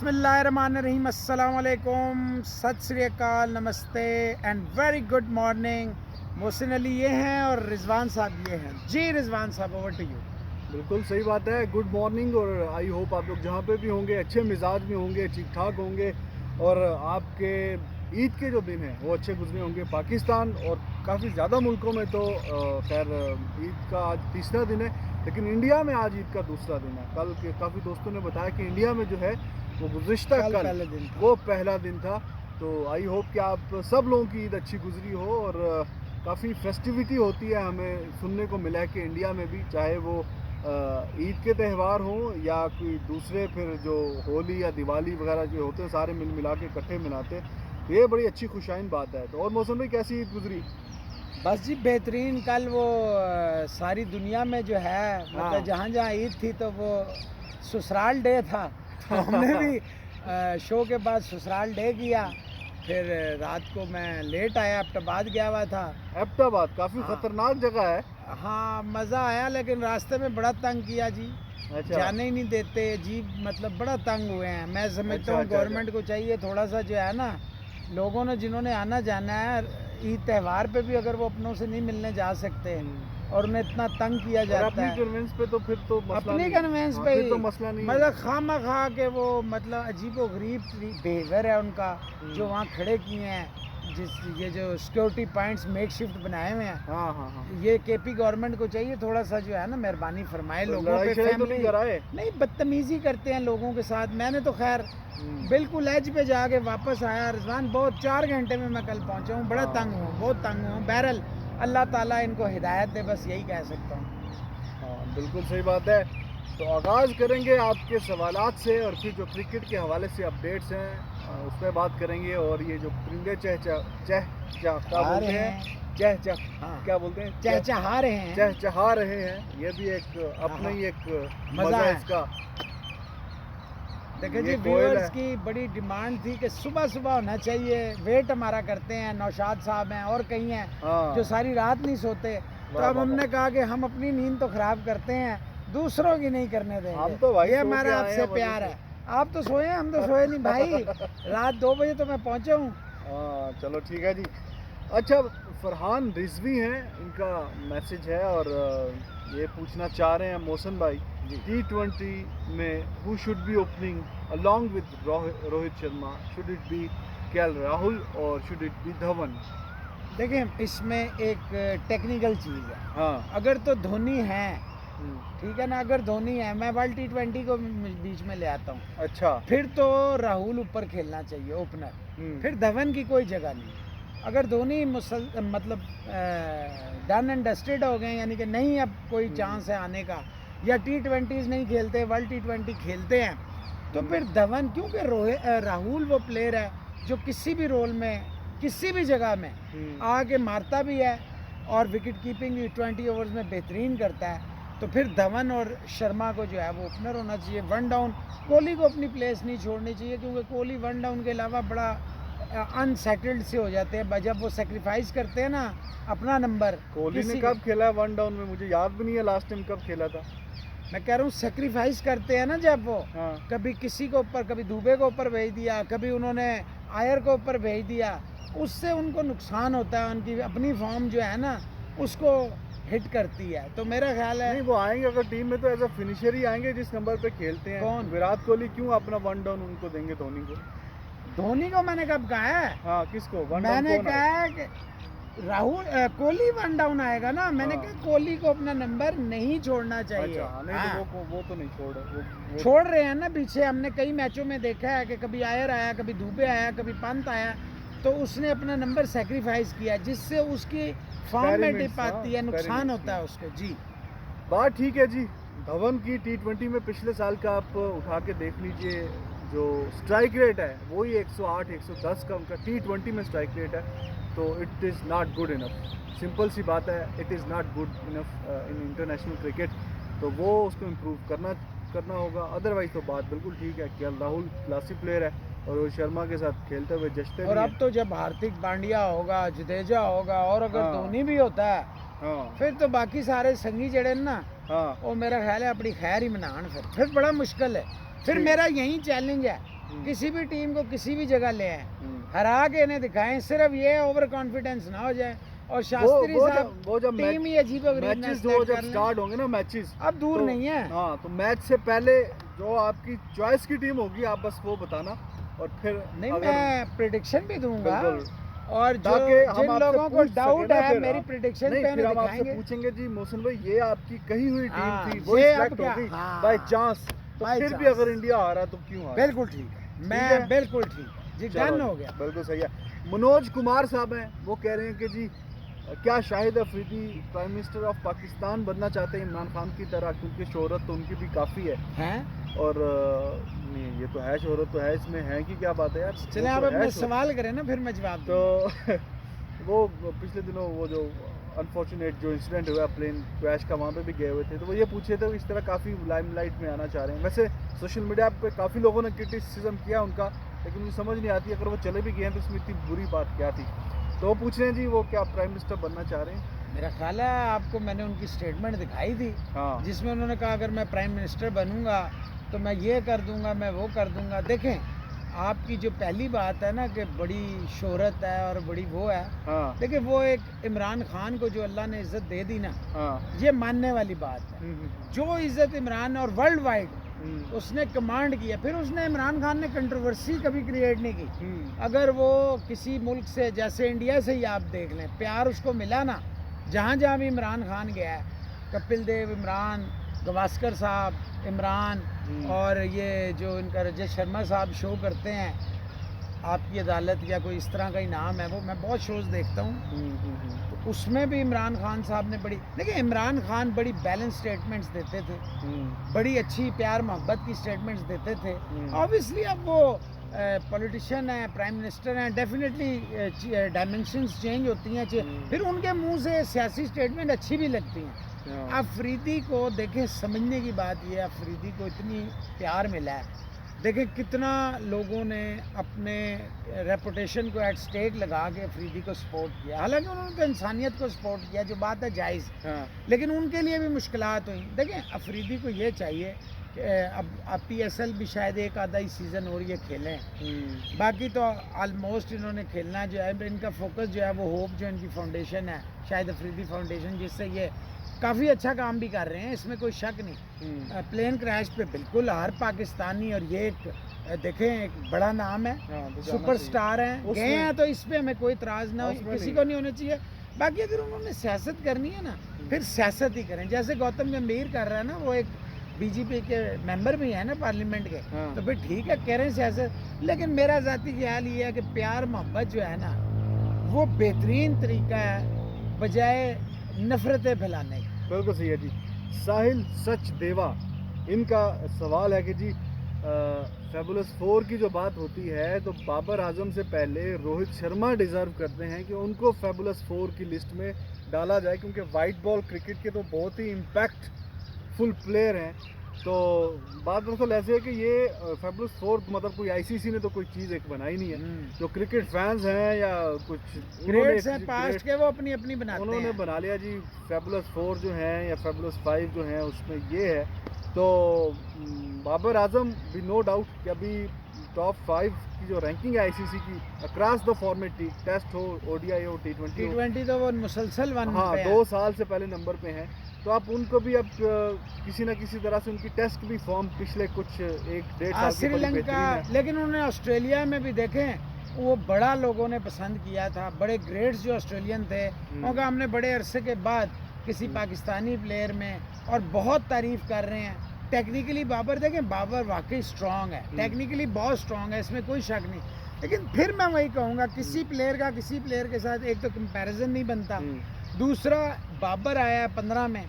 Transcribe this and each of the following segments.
बिस्मिल्लाहिर्रहमानिर्रहीम, अस्सलाम वालेकुम, सत श्री अकाल, नमस्ते and very good morning. Mohsin Ali ये हैं और रिजवान साहब ये हैं। जी रिजवान साहब, ओवर टू यू। बिल्कुल सही बात है। Good morning. और आई होप आप लोग जहाँ पे भी होंगे अच्छे मिजाज में होंगे, ठीक ठाक होंगे और आपके ईद के जो दिन हैं वो अच्छे गुजरे होंगे। पाकिस्तान और काफ़ी ज़्यादा मुल्कों में तो खैर ईद का आज तीसरा दिन है, लेकिन इंडिया में आज ईद का दूसरा दिन है। कल के काफ़ी दोस्तों ने बताया कि इंडिया में जो है वो गुज़िश्ता कल वो पहला दिन था। तो आई होप कि आप सब लोगों की ईद अच्छी गुजरी हो और काफ़ी फेस्टिविटी होती है। हमें सुनने को मिला है कि इंडिया में भी, चाहे वो ईद के त्यौहार हों या कोई दूसरे फिर जो होली या दिवाली वगैरह जो होते हैं, सारे मिल मिला के इकट्ठे मनाते हैं। तो ये बड़ी अच्छी खुशाइन बात है। तो और मौसम में कैसी ईद गुजरी? बस जी बेहतरीन। कल वो सारी दुनिया में जो है मतलब जहाँ जहाँ ईद थी तो वो ससुराल डे था। तो हमने भी शो के बाद ससुराल डे किया। फिर रात को मैं लेट आया, एबटाबाद गया हुआ था। एबटाबाद काफ़ी खतरनाक जगह है। हाँ, मज़ा आया, लेकिन रास्ते में बड़ा तंग किया जी। अच्छा। जाने ही नहीं देते जी, मतलब बड़ा तंग हुए हैं। मैं समझता हूँ गवर्नमेंट को चाहिए थोड़ा सा जो है ना, लोगों ने जिन्होंने आना जाना है ईद त्यौहार पे भी अगर वो अपनों से नहीं मिलने जा सकते और उन्हें इतना तंग किया जाता है कन्वेंस पे, तो फिर तो अपनी कन्वेंस पे तो मसला नहीं मतलब खामा खा के वो मतलब अजीबो गरीब बिहेवियर है उनका जो वहाँ खड़े किए हैं। ये जो सिक्योरिटी पॉइंट्स मेक शिफ्ट बनाए हुए हैं। हाँ। ये केपी गवर्नमेंट को चाहिए थोड़ा सा जो है ना मेहरबानी फरमाए लोगों पे। फैमिली नहीं, बदतमीजी करते हैं लोगों के साथ। मैंने तो खैर बिल्कुल एज पे जाके वापस आया रिजवान। बहुत 4 घंटे में मैं कल पहुंचा हूँ। बड़ा तंग हूँ, बहुत तंग हूँ। बहरहाल अल्लाह ताला इनको हिदायत दे, बस यही कह सकता हूँ। हाँ, बिल्कुल सही बात है। तो आगाज़ करेंगे आपके सवालात से और फिर जो क्रिकेट के हवाले से अपडेट्स हैं उस पर बात करेंगे। और ये जो परिंदे चहचहा रहे हैं, ये भी एक अपना ही एक मज़ा है इसका। देखिए जी, व्यूअर्स की बड़ी डिमांड थी कि सुबह सुबह होना चाहिए। वेट हमारा करते हैं, नौशाद साहब हैं और कई हैं जो सारी रात नहीं सोते। तो अब हमने कहा कि हम अपनी नींद तो खराब करते हैं, दूसरों की नहीं करने देंगे। हम तो भाई ये हमारा आपसे प्यार है। आप तो सोए, हम तो सोए नहीं भाई। रात 2 बजे तो मैं पहुंचा हूँ। चलो ठीक है जी। अच्छा, फरहान रिजवी हैं, इनका मैसेज है और ये पूछना चाह रहे हैं मौसम भाई, T20 में who should be opening along with Rohit Sharma? Should it be KL Rahul और शुड इट बी धवन? देखिए, इसमें एक टेक्निकल चीज़ है। हाँ, अगर तो धोनी है, ठीक है ना, अगर धोनी है, मैं वर्ल्ड T20 को बीच में ले आता हूँ। अच्छा। फिर तो राहुल ऊपर खेलना चाहिए ओपनर, फिर धवन की कोई जगह नहीं। अगर धोनी मतलब डन एंड डस्टेड हो गए, यानी कि नहीं अब कोई चांस है आने का, या T20s नहीं खेलते, वर्ल्ड T20 खेलते हैं, तो फिर धवन, क्योंकि राहुल वो प्लेयर है जो किसी भी रोल में किसी भी जगह में आके मारता भी है और विकेट कीपिंग भी 20 ओवर्स में बेहतरीन करता है। तो फिर धवन और शर्मा को जो है वो ओपनर होना चाहिए। 1 डाउन कोहली को अपनी प्लेस नहीं छोड़नी चाहिए, क्योंकि कोहली 1 डाउन के अलावा बड़ा अनसेटल्ड से हो जाते हैं जब वो सेक्रीफाइस करते हैं ना अपना नंबर। कोहली ने कब खेला है 1 डाउन में? मुझे याद भी नहीं है लास्ट टाइम कब खेला था। मैं कह रहा हूँ सेक्रीफाइस करते हैं ना जब वो। कभी किसी को ऊपर, कभी दुबे को ऊपर भेज दिया, कभी उन्होंने आयर को ऊपर भेज दिया, उससे उनको नुकसान होता है। उनकी अपनी फॉर्म जो है ना उसको हिट करती है। तो मेरा ख्याल है नहीं, वो आएंगे अगर टीम में तो एज अ फिनिशर ही आएंगे जिस नंबर पे खेलते हैं। कौन? विराट कोहली क्यों अपना 1 डाउन उनको देंगे? धोनी को मैंने कब कहा है? हाँ, किसको 1 डाउन? मैंने कहा है कि राहुल कोहली 1 डाउन आएगा ना। मैंने कहा कोहली को अपना नंबर नहीं छोड़ना चाहिए। अच्छा, नहीं तो वो तो नहीं छोड़ रहे हैं ना पीछे। हमने कई मैचों में देखा है कि कभी आयर आया, कभी दुबे आया, कभी पंत आया, तो उसने अपना नंबर सेक्रीफाइस किया, जिससे उसकी फॉर्म में डिप आती है, नुकसान होता है उसको। जी बात ठीक है जी। धवन की T20 में पिछले साल का आप उठा के देख लीजिए, जो स्ट्राइक रेट है वही 108 110 का उनका T20 में स्ट्राइक रेट है। तो it is not good enough. Simple सी बात है, it is not good enough in international cricket. तो वो उसको इम्प्रूव करना होगा। अदरवाइज तो बात बिल्कुल ठीक है कि राहुल क्लासी प्लेयर है और रोहित शर्मा के साथ खेलते हुए जश्ते। और अब तो जब हार्दिक पांड्या होगा, जडेजा होगा, और अगर धोनी भी होता है फिर तो बाकी सारे संगी जड़े ना वो मेरा ख्याल है अपनी खैर ही मनान। फिर बड़ा मुश्किल है। फिर मेरा यही चैलेंज है किसी भी टीम को किसी भी जगह ले आए, हरा के इन्हें दिखाएं, सिर्फ ये ओवर कॉन्फिडेंस ना हो जाए। और शास्त्री साहब वो जब टीम ही अजीबोगरीब मैचेस जो जब स्टार्ट होंगे ना मैचेस, अब दूर तो, नहीं है। हाँ, तो मैच से पहले जो आपकी चॉइस की टीम होगी आप बस वो बताना, और फिर नहीं मैं प्रिडिक्शन भी दूंगा, और जो जिन लोगों को डाउट है मेरी प्रिडिक्शन पे फिर हम आपसे दिखाएंगे। पूछेंगे जी मोहसिन भाई ये आपकी कही हुई हाँ, टीम थी, वो ये सिलेक्ट अब क्या? हो गई हाँ, बाय चांस, तो by फिर भी chance। अगर इंडिया हारा तो क्यों हारा? बिल्कुल ठीक है, मैं बिल्कुल ठीक है जी, चलो डन हो गया। बिल्कुल सही है। मनोज कुमार साहब हैं, वो कह रहे हैं कि जी क्या Shahid Afridi prime minister of Pakistan बनना चाहते हैं इमरान खान की तरह, क्योंकि शोहरत तो उनकी भी काफ़ी है, हैं? और नहीं ये तो है, शोहरत तो है, इसमें है कि क्या बात है यार। चले आप अपने सवाल करें ना, फिर मैं जवाब तो वो पिछले दिनों वो जो अनफॉर्चुनेट जो इंसिडेंट हुआ प्लेन क्रैश का, वहाँ पे भी गए हुए थे, तो वो ये पूछे थे, इस तरह काफ़ी लाइमलाइट में आना चाह रहे हैं। वैसे सोशल मीडिया पे काफ़ी लोगों ने क्रिटिसिज्म किया उनका, लेकिन मुझे समझ नहीं आती अगर वो चले भी गए हैं तो इसमें इतनी बुरी बात क्या थी। तो वो पूछ रहे हैं जी वो क्या प्राइम मिनिस्टर बनना चाह रहे हैं? मेरा ख्याल है आपको मैंने उनकी स्टेटमेंट दिखाई थी, हाँ, जिसमें उन्होंने कहा अगर मैं प्राइम मिनिस्टर बनूंगा तो मैं ये कर दूंगा, मैं वो कर दूंगा। देखें, आपकी जो पहली बात है ना कि बड़ी शोहरत है और बड़ी वो है, हाँ, देखिए वो एक इमरान खान को जो अल्लाह ने इज़्ज़त दे दी ना, हाँ, ये मानने वाली बात है। जो इज़्ज़त इमरान और वर्ल्ड वाइड उसने कमांड किया, फिर उसने इमरान खान ने कंट्रोवर्सी कभी क्रिएट नहीं की। अगर वो किसी मुल्क से, जैसे इंडिया से ही आप देख लें, प्यार उसको मिला ना, जहाँ जहाँ भी इमरान खान गया है, कपिल देव इमरान, गवास्कर साहब इमरान, और ये जो इनका रजत शर्मा साहब शो करते हैं आपकी अदालत या कोई इस तरह का ही नाम है, वो मैं बहुत शोज़ देखता हूँ, तो उसमें भी इमरान खान साहब ने बड़ी, देखिए इमरान खान बड़ी बैलेंस स्टेटमेंट्स देते थे, बड़ी अच्छी प्यार मोहब्बत की स्टेटमेंट्स देते थे। ऑब्वियसली अब वो पॉलिटिशियन है, प्राइम मिनिस्टर हैं, डेफिनेटली डायमेंशंस चेंज होती हैं, फिर उनके मुंह से सियासी स्टेटमेंट अच्छी भी लगती हैं। अफरीदी को देखें, समझने की बात ये है, अफरीदी को इतनी प्यार मिला है, देखें कितना लोगों ने अपने रेपुटेशन को एट स्टेक लगा के अफरीदी को सपोर्ट किया, हालांकि उन्होंने तो इंसानियत को सपोर्ट किया, जो बात है जायज़, लेकिन उनके लिए भी मुश्किलात हुई। देखें अफरीदी को ये चाहिए कि अब PSL भी शायद एक आधा ही सीज़न और ये खेलें, बाकी तो आलमोस्ट इन्होंने खेलना जो है, इनका फोकस जो है वो होप जो इनकी फाउंडेशन है, शायद अफरीदी फाउंडेशन, जिससे ये काफ़ी अच्छा काम भी कर रहे हैं, इसमें कोई शक नहीं। प्लेन क्रैश पे बिल्कुल हर पाकिस्तानी, और ये एक देखें एक बड़ा नाम है, सुपरस्टार हैं, गए हैं, तो इस पर हमें कोई इतराज़ ना हो, किसी को नहीं होना चाहिए। बाकी अगर उन्होंने सियासत करनी है ना, फिर सियासत ही करें, जैसे गौतम गंभीर कर रहा है ना, वो एक BJP के मेंबर भी है ना पार्लियामेंट के, तो फिर ठीक है कह रहे हैं सियासत, लेकिन मेरा ज़ाती ख्याल ये है कि प्यार मोहब्बत जो है ना, वो बेहतरीन तरीका है बजाय नफरतें फैलाने की। बिल्कुल सही है जी। साहिल सच देवा, इनका सवाल है कि जी फैबुलस 4 की जो बात होती है, तो बाबर आजम से पहले रोहित शर्मा डिज़र्व करते हैं कि उनको फैबुलस 4 की लिस्ट में डाला जाए, क्योंकि वाइट बॉल क्रिकेट के तो बहुत ही इम्पैक्टफुल प्लेयर हैं। तो बात दरअसल ऐसे है कि ये फैबुलस 4 मतलब कोई ICC ने तो कोई चीज़ एक बनाई नहीं है, जो क्रिकेट फैंस हैं या कुछ ग्रेड्स हैं पास्ट के, वो अपनी अपनी बनाते हैं, उन्होंने बना लिया जी। फैबुलस 4 जो हैं या फैबुलस 5 जो हैं उसमें ये है, तो बाबर आजम भी नो डाउट कि अभी टॉप 5 की जो रैंकिंग है ICC की अक्रॉस द फॉर्मेट, टेस्ट हो, ODI हो, T20 तो वो मुसलसल वन, हाँ 2 साल से पहले नंबर पे हैं, तो आप उनको भी अब किसी ना किसी तरह से उनकी टेस्ट भी फॉर्म पिछले कुछ 1-1.5 साल श्रीलंका, लेकिन उन्होंने ऑस्ट्रेलिया में भी देखें, वो बड़ा लोगों ने पसंद किया था, बड़े ग्रेड्स जो ऑस्ट्रेलियन थे, क्योंकि हमने बड़े अरसे के बाद किसी पाकिस्तानी प्लेयर में, और बहुत तारीफ़ कर रहे हैं टेक्निकली बाबर। देखें बाबर वाकई स्ट्रॉन्ग है, टेक्निकली बहुत स्ट्रॉन्ग है, इसमें कोई शक नहीं, लेकिन फिर मैं वही कहूँगा किसी प्लेयर का किसी प्लेयर के साथ एक तो कंपैरिजन नहीं बनता, दूसरा बाबर आया है 15 में,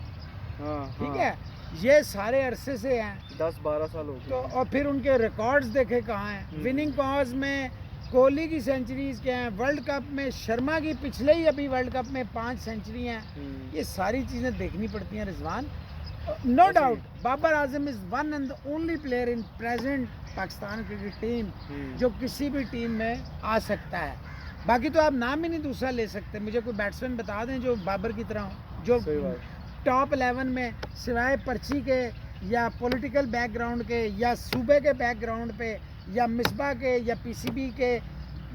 ठीक है, ये सारे अरसे से हैं, 10-12 साल हो गए, तो और फिर उनके रिकॉर्ड्स देखे कहाँ हैं, विनिंग कॉज में कोहली की सेंचुरीज क्या हैं, वर्ल्ड कप में शर्मा की पिछले ही अभी वर्ल्ड कप में 5 सेंचुरी हैं, ये सारी चीज़ें देखनी पड़ती हैं Rizwan. No doubt Babar Azam is one and the only player in present Pakistan cricket team जो किसी भी टीम में आ सकता है, बाकी तो आप नाम ही नहीं दूसरा ले सकते। मुझे कोई बैट्समैन बता दें जो बाबर की तरह हो, जो टॉप 11 में सिवाय पर्ची के या पॉलिटिकल बैकग्राउंड के या सूबे के बैकग्राउंड पे या मिसबा के या पीसीबी के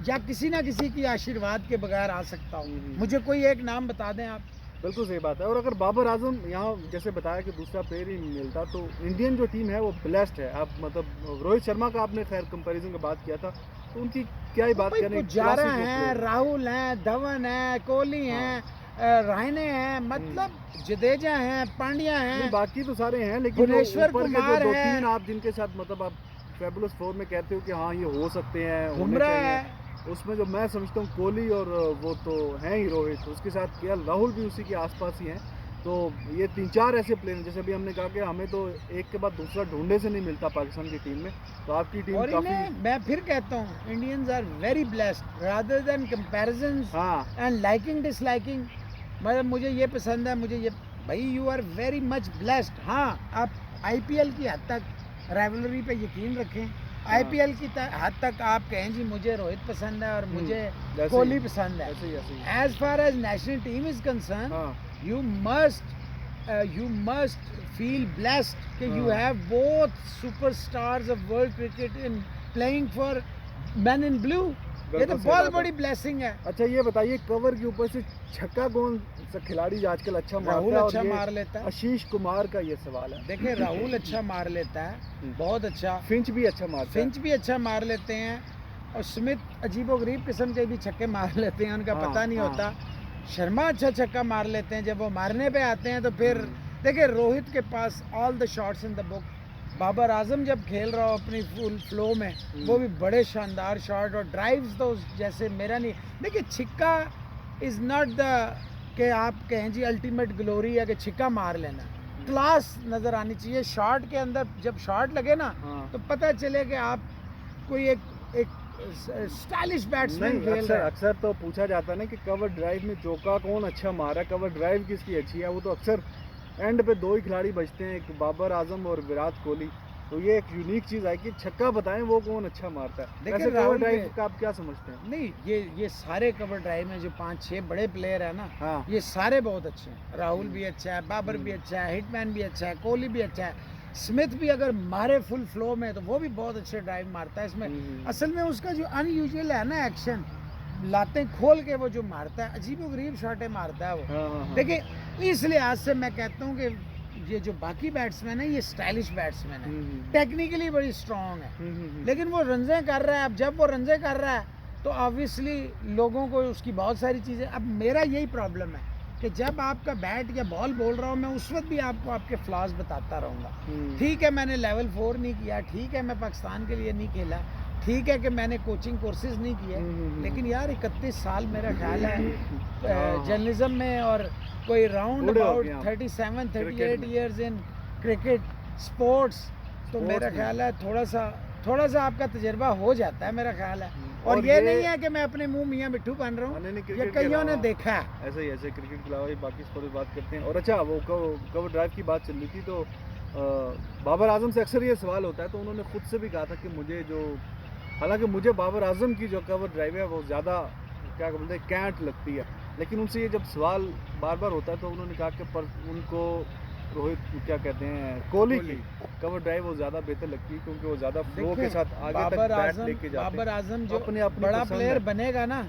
या किसी ना किसी की आशीर्वाद के बगैर आ सकता हूँ। मुझे कोई एक नाम बता दें आप। बिल्कुल सही बात है। और अगर बाबर आजम यहाँ जैसे बताया कि दूसरा प्लेयर ही नहीं मिलता, तो इंडियन जो टीम है वो ब्लेस्ड है। आप मतलब रोहित शर्मा का आपने खैर कंपैरिजन की बात किया था, तो उनकी क्या ही बात करें। पुजारा हैं, राहुल हैं, धवन हैं, कोहली हैं, रायने हैं, मतलब जडेजा हैं, पांड्या हैं, बाकी तो सारे हैं, लेकिन भुवनेश्वर कुमार दो है, तीन आप जिनके साथ मतलब आप फैबुलस फोर में कहते हो कि हाँ ये हो सकते हैं, बुमराह है, उसमें जो मैं समझता हूँ कोहली और वो तो हैं ही रोहित, उसके साथ केएल राहुल भी उसी के आसपास ही हैं। तो ये 3-4 ऐसे प्लेयर जैसे अभी हमने कहा कि हमें तो एक के बाद दूसरा ढूंढने से नहीं मिलता पाकिस्तान की टीम में, तो आपकी टीम और काफी। मैं फिर कहता हूँ Indians are very blessed rather than comparisons and liking disliking. मतलब मुझे ये पसंद है, मुझे ये भाई you are very much blessed. हाँ, आप आईपीएल की हद तक राइवलरी पे यकीन रखें, आईपीएल की हद तक आप कहें जी मुझे रोहित पसंद है और मुझे कोहली पसंद है। As far as national team is concern, you must feel blessed कि you have both superstars of world cricket in playing for men in blue। ये तो बहुत बड़ी ब्लेसिंग है। अच्छा ये बताइए, कवर के ऊपर से छक्का कौन सा खिलाड़ी आजकल अच्छा मारता है? राहुल अच्छा मार लेता है। आशीष कुमार का ये सवाल है। देखिए राहुल अच्छा मार लेता है, बहुत अच्छा। फिंच भी अच्छा मारता है, फिंच भी अच्छा मार लेते हैं, और स्मिथ अजीबोगरीब किस्म के भी छक्के मार लेते हैं, उनका पता नहीं होता। शर्मा अच्छा छक्का मार लेते हैं, जब वो मारने पे आते हैं तो फिर देखिए रोहित के पास all the shots in the book. Babar Azam जब खेल रहा हो अपनी फुल फ्लो में, वो भी बड़े शानदार शॉट और ड्राइव्स तो जैसे मेरा नहीं। देखिए छिक्का इज़ नॉट द कि आप कहें जी अल्टीमेट ग्लोरी है कि छिक्का मार लेना, क्लास नज़र आनी चाहिए शॉट के अंदर। जब शॉट लगे ना तो पता चले कि आप कोई एक स्टाइलिश बैट्समैन खेल रहे हैं। अक्सर तो पूछा जाता है ना कि कवर ड्राइव में चौका कौन अच्छा मारा, कवर ड्राइव किसकी अच्छी है। वो तो अक्सर एंड पे दो ही खिलाड़ी बचते हैं, एक बाबर आजम और विराट कोहली। तो ये एक यूनिक चीज़ है कि छक्का बताएं वो कौन अच्छा मारता है। देखिए कवर ड्राइव का आप क्या समझते हैं? नहीं, ये सारे कवर ड्राइव में जो 5-6 बड़े प्लेयर है ना, ये सारे बहुत अच्छे हैं। राहुल भी अच्छा है, बाबर भी अच्छा है, हिटमैन भी अच्छा है, कोहली भी अच्छा है, स्मिथ भी अगर मारे फुल फ्लो में तो वो भी बहुत अच्छे ड्राइव मारता है। इसमें असल में उसका जो अनयूजुअल है ना एक्शन, लातें खोल के वो जो मारता है, अजीबोगरीब शॉटें मारता है वो। देखिए इस लिहाज से मैं कहता हूँ कि ये जो बाकी बैट्समैन है ये स्टाइलिश बैट्समैन है, टेक्निकली बड़ी स्ट्रॉन्ग है, लेकिन वो रन्जे कर रहा है। अब जब वो रन्जे कर रहा है तो ऑब्वियसली लोगों को उसकी बहुत सारी चीज़ें। अब मेरा यही प्रॉब्लम है कि जब आपका बैट या बॉल बोल रहा हूँ मैं, उस वक्त भी आपको आपके फ्लॉज बताता रहूँगा। ठीक है मैंने लेवल 4 नहीं किया, ठीक है मैं पाकिस्तान के लिए नहीं खेला, ठीक है कि मैंने कोचिंग कोर्सेज नहीं किए, लेकिन यार 31 साल मेरा ख्याल है जर्नलिज्म में, और कोई round about 37-38 years in cricket sports, तो मेरा ख्याल है थोड़ा सा आपका तजर्बा हो जाता है मेरा ख्याल है। और ये नहीं है कि मैं अपने मुंह मियाँ मिट्ठू बन रहा हूँ, ये कईयों ने देखा है। ऐसे क्रिकेट के अलावा बाकी स्पोर्ट्स बात करते हैं। और अच्छा वो कवर ड्राइव की बात चल रही थी, तो बाबर आजम से अक्सर ये सवाल होता है, तो उन्होंने खुद से भी कहा था कि मुझे जो, हालांकि मुझे बाबर आजम की जो कवर ड्राइव है वो ज़्यादा क्या बोलते हैं कैंट लगती है, लेकिन उनसे ये जब सवाल बार बार होता है तो उन्होंने कहा कि पर उनको रोहित क्या कहते हैं कोहली की कवर ड्राइव वो ज़्यादा बेहतर लगती है, क्योंकि वो ज़्यादा फ्लो के साथ आगे तक बैट लेके जाते हैं। बाबर आजम जो अपने बड़ा प्लेयर बनेगा ना,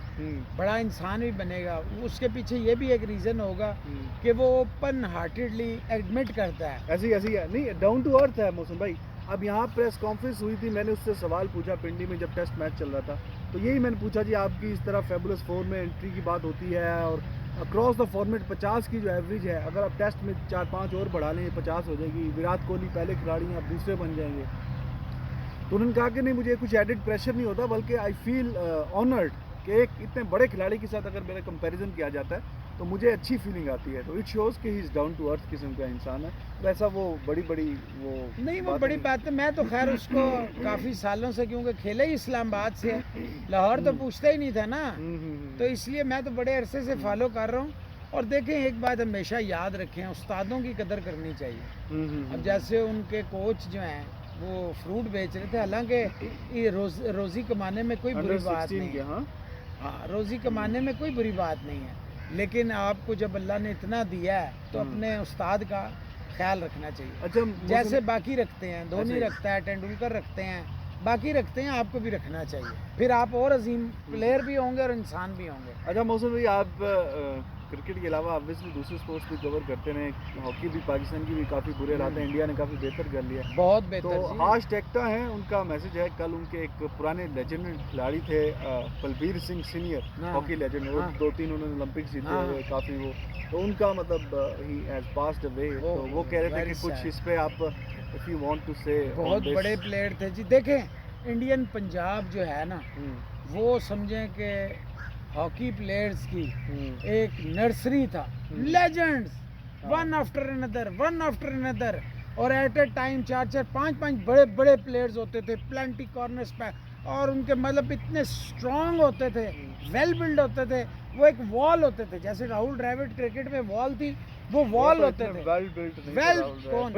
बड़ा इंसान भी बनेगा, उसके पीछे ये भी एक रीज़न होगा कि वो ओपन हार्टेडली एडमिट करता है। ऐसी नहीं, डाउन टू अर्थ है मौसम भाई। अब यहाँ प्रेस कॉन्फ्रेंस हुई थी, मैंने उससे सवाल पूछा पिंडी में जब टेस्ट मैच चल रहा था, तो यही मैंने पूछा जी आपकी इस तरह फैबुलस 4 में एंट्री की बात होती है और अक्रॉस द फॉर्मेट 50 की जो एवरेज है, अगर आप टेस्ट में 4-5 और बढ़ा लें 50 हो जाएगी, विराट कोहली पहले खिलाड़ी हैं, आप दूसरे बन जाएंगे। तो उन्होंने कहा कि नहीं मुझे कुछ एडिड प्रेशर नहीं होता, बल्कि आई फील ऑनर्ड कि एक इतने बड़े खिलाड़ी के साथ अगर मेरा कंपैरिजन किया जाता है तो मुझे अच्छी फीलिंग आती है। तो इट शोज़ कि he is down to earth किस्म का इंसान है। वैसा वो बड़ी वो नहीं, वो बड़ी बात है। मैं तो खैर उसको काफ़ी सालों से, क्योंकि खेले ही इस्लामाबाद से है, लाहौर तो पूछता ही नहीं था ना, तो इसलिए मैं तो बड़े अरसे से फॉलो कर रहा हूँ। और देखें एक बात हमेशा याद रखें, उस्तादों की कदर करनी चाहिए। अब जैसे उनके कोच जो हैं वो फ्रूट बेच रहे थे, हालांकि ये रोज़ी कमाने में कोई बुरी बात नहीं है, हाँ रोज़ी कमाने में कोई बुरी बात नहीं है, लेकिन आपको जब अल्लाह ने इतना दिया है तो अपने उस्ताद का ख्याल रखना चाहिए। अच्छा, जैसे बाकी रखते हैं, धोनी रखता है, तेंदुलकर रखते हैं, बाकी रखते हैं, आपको भी रखना चाहिए, फिर आप और अजीम प्लेयर भी होंगे और इंसान भी होंगे। अच्छा मौसम भाई, आप क्रिकेट के अलावा ऑब्वियसली दूसरे स्पोर्ट्स भी कवर करते रहे। हॉकी भी पाकिस्तान की भी काफ़ी बुरे हालात हैं, इंडिया ने काफ़ी बेहतर कर लिया। बहुत तो बेहतर जी। हाश टेक्टा हैं, उनका मैसेज है, कल उनके एक पुराने लेजेंडरी खिलाड़ी थे बलबीर सिंह सीनियर, हाँ, हॉकी लेजेंड, वो हाँ। 2-3 उन्होंने ओलंपिक्स जीते हाँ, हुए काफ़ी वो, तो उनका मतलब ही हैज़ पास्ड अवे, तो वो कह रहे थे very कि कुछ sad। इस पे आप इफ़ यू वांट टू से बहुत बड़े प्लेयर थे जी। देखें इंडियन पंजाब जो है ना, वो समझें कि हॉकी प्लेयर्स की एक नर्सरी था, लेजेंड्स, वन आफ्टर अनदर, और एट ए टाइम 4-4 5-5 बड़े बड़े प्लेयर्स होते थे, प्लेंटी कॉर्नर्स पे, और उनके मतलब इतने स्ट्रांग होते थे, वेल बिल्ड होते थे, वो एक वॉल होते थे, जैसे राहुल द्रविड़ क्रिकेट में वॉल थी, वो वॉल होते थे। वेल बिल्ट वेल कौन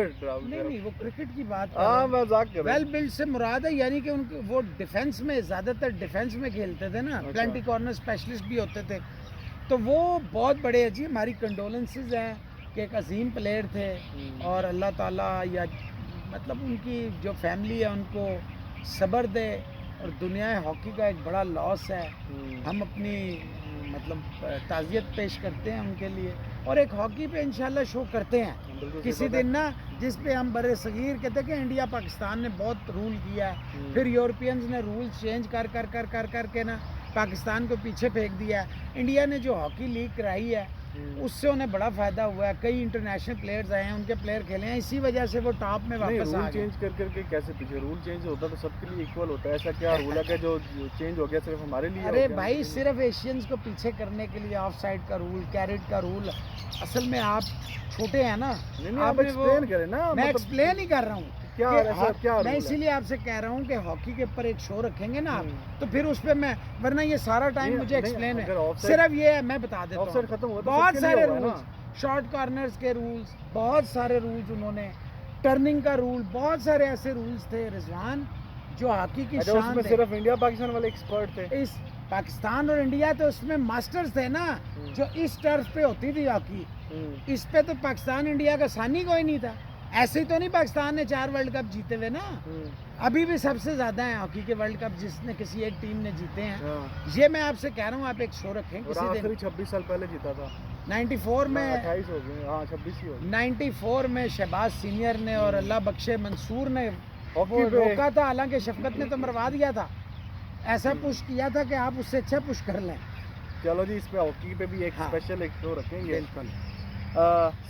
नहीं, वो क्रिकेट की बात कर रहा हाँ हूँ। मजाक कर रहा वेल बिल्ड से मुराद है यानी कि उनके वो डिफेंस में, ज़्यादातर डिफेंस में खेलते थे ना, अच्छा। प्लेंटी कॉर्नर स्पेशलिस्ट भी होते थे, तो वो बहुत बड़े हैं जी। हमारी कंडोलेंसेस हैं कि एक अजीम प्लेयर थे, और अल्लाह ताला या मतलब उनकी जो फैमिली है उनको सब्र दे, और दुनिया हॉकी का एक बड़ा लॉस है। हम अपनी मतलब ताज़ियत पेश करते हैं उनके लिए, और एक हॉकी पे इंशाल्लाह शो करते हैं किसी दिन ना, जिस पे हम बड़े सगीर कहते हैं कि इंडिया पाकिस्तान ने बहुत रूल किया है, फिर यूरोपियंस ने रूल चेंज कर के ना पाकिस्तान को पीछे फेंक दिया है। इंडिया ने जो हॉकी लीग कराई है उससे उन्हें बड़ा फ़ायदा हुआ है, कई इंटरनेशनल प्लेयर्स आए हैं, उनके प्लेयर खेले हैं, इसी वजह से वो टॉप में वापस आ रूल गए। चेंज कर करके कैसे पीछे, रूल चेंज होता तो सबके लिए इक्वल होता है, ऐसा क्या रूल है कि जो चेंज हो गया सिर्फ हमारे लिए? अरे भाई, सिर्फ एशियंस को पीछे करने के लिए ऑफ साइड का रूल, कैरेट का रूल, असल में आप छोटे हैं ना, नहीं आप आपने वो- एक्सप्लेन करें ना, मैं मतलब एक्सप्लेन ही कर रहा हूँ क्या कि ऐसा क्या मैं रूल है? इसीलिए आपसे कह रहा हूँ कि हॉकी के ऊपर एक शो रखेंगे ना आप, तो फिर उस पर मैं, वरना ये सारा टाइम नहीं, मुझे नहीं, एक्सप्लेन अगर है, offside- सिर्फ ये है, मैं बता देता ऑफसाइड हूँ। खत्म हुआ तो बहुत सबके लिए सारे हुआ है ना। रूल्स, शॉर्ट कॉर्नर्स के रूल्स, बहुत सारे रूल्स उन्होंने, टर्निंग का रूल, बहुत सारे ऐसे रूल्स थे रिजवान जो हॉकी की अच्छा, शान उसमें थे। सिर्फ इंडिया पाकिस्तान वाले एक्सपर्ट थे। इस पाकिस्तान और इंडिया तो उसमें मास्टर्स थे ना, जो इस टर्फ पे होती थी हॉकी, इस पे तो पाकिस्तान इंडिया का सानी कोई नहीं था। ऐसे ही तो नहीं पाकिस्तान ने 4 वर्ल्ड कप जीते हुए ना, अभी भी सबसे ज़्यादा है हॉकी के वर्ल्ड कप जिसने किसी एक टीम ने जीते हैं। हाँ। ये मैं आपसे कह रहा हूँ, आप एक शो रखें और किसी आखिरी दिन। 26 साल पहले जीता था, 94 में 28 हो गए, हाँ 26 ही हो गए। 94 में शहबाज सीनियर ने और अल्लाह बख्शे मंसूर ने हॉकी वो पे- रोका था, हालांकि शफकत ने तो मरवा दिया था, ऐसा पुश किया था कि आप उससे अच्छा पुश कर लें। चलो जी, इस पे हॉकी पे भी एक हाँ। स्पेशल एक शो रखेंगे। बिल्कुल।